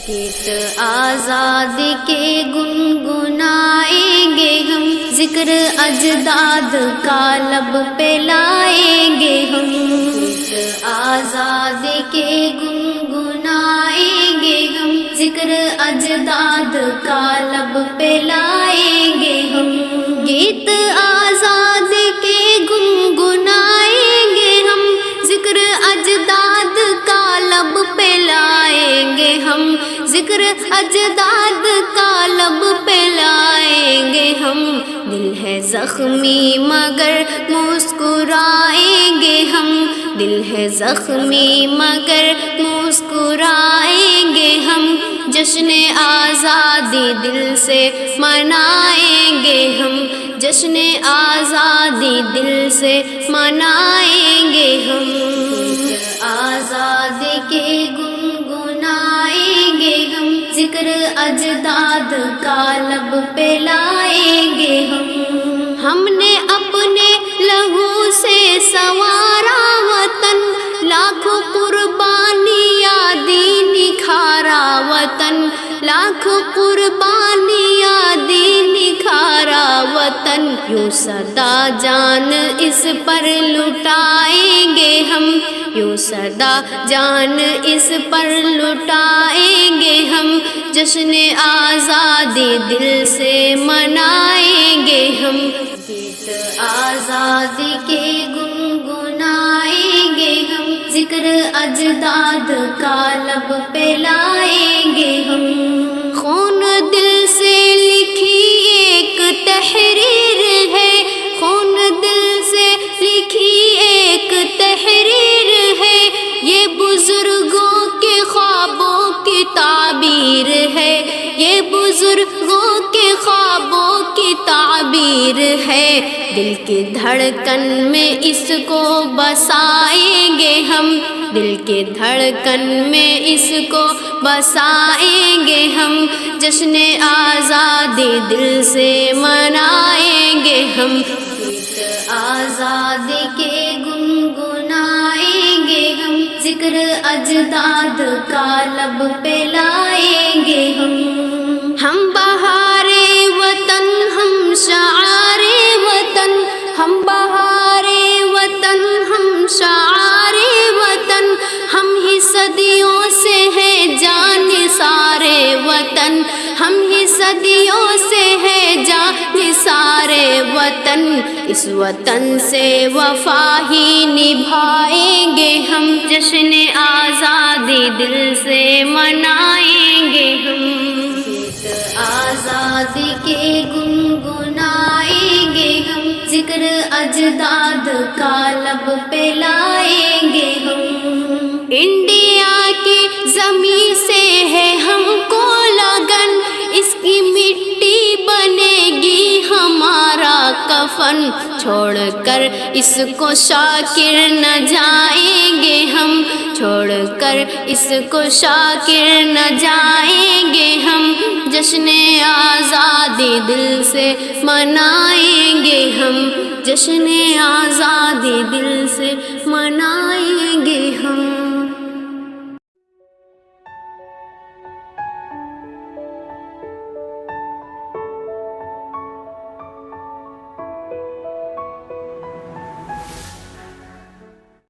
گیت آزادی کے گنگنائیں گے ہم، ذکر اجداد کا لب پہ لائیں گے ہم۔ گیت آزادی کے گنگنائیں گے ہم، ذکر اجداد کا لب پہ لائیں گے ہم۔ گیت آزادی کے گنگنائیں گے ہم، ذکر اجداد کا لب پہ لائیں گے ہم، ذکر اجداد کا لب پہ لائیں گے ہم۔ دل ہے زخمی مگر مسکرائیں گے ہم، دل ہے زخمی مگر مسکرائیں گے ہم۔ جشن آزادی دل سے منائیں گے ہم، جشن آزادی دل سے منائیں گے ہم۔ آزادی کے گنگنائیں گے ہم، ذکر اجداد کا لب پہ لائیں گے ہم۔ ہم نے اپنے لہو سے سنوارا وطن، لاکھوں قربانیاں دی نکھارا وطن، لاکھوں قربانیاں دی نکھارا وطن۔ یوں سدا جان اس پر لٹائیں گے ہم، یوں سدا جان اس پر لٹائیں گے ہم۔ جشن آزادی دل سے منائیں گے ہم۔ گیت آزادی کے گنگنائیں گے ہم، ذکر اجداد کا لب پہ لائیں گے ہم۔ خون دل سے لکھی ایک تحریر ہے، خون دل سے لکھی ایک تحریر ہے، یہ بزرگوں کے خوابوں کی تعبیر ہے، یہ بزرگوں کے خوابوں کی تعبیر ہے۔ دل کی دھڑکن میں اس کو بسائیں گے ہم، دل کی دھڑکن میں اس کو بسائیں گے ہم۔ جشن آزادی دل سے منائیں گے ہم۔ گیت آزادی کے گنگنائیں گے ہم، ذکر اجداد کا لب پہ لائیں گے ہم۔ ہم بہارے وطن، ہم شعار وطن، ہم بہارے وطن، ہم شعار وطن، ہم ہی صدیوں سے ہیں جان سارے وطن، ہم ہی صدیوں سے ہیں جان سارے وطن۔ اس وطن سے وفا ہی نبھائیں گے ہم، جشن آزادی دل سے منائیں گے ہم۔ گیت آزادی کے گنگنائیں گے ہم، ذکر اجداد کا لب پہ لائیں گے ہم۔ انڈیا کی زمین سے ہے ہم کو لگن، اس کی مٹی بنے گی ہمارا کفن، چھوڑ کر اس کو شاکر نہ جائیں گے ہم، چھوڑ کر اس کو شاکر نہ جائیں گے ہم۔ جشن آزادی دل سے منائیں گے ہم، جشن آزادی دل سے منائیں گے ہم۔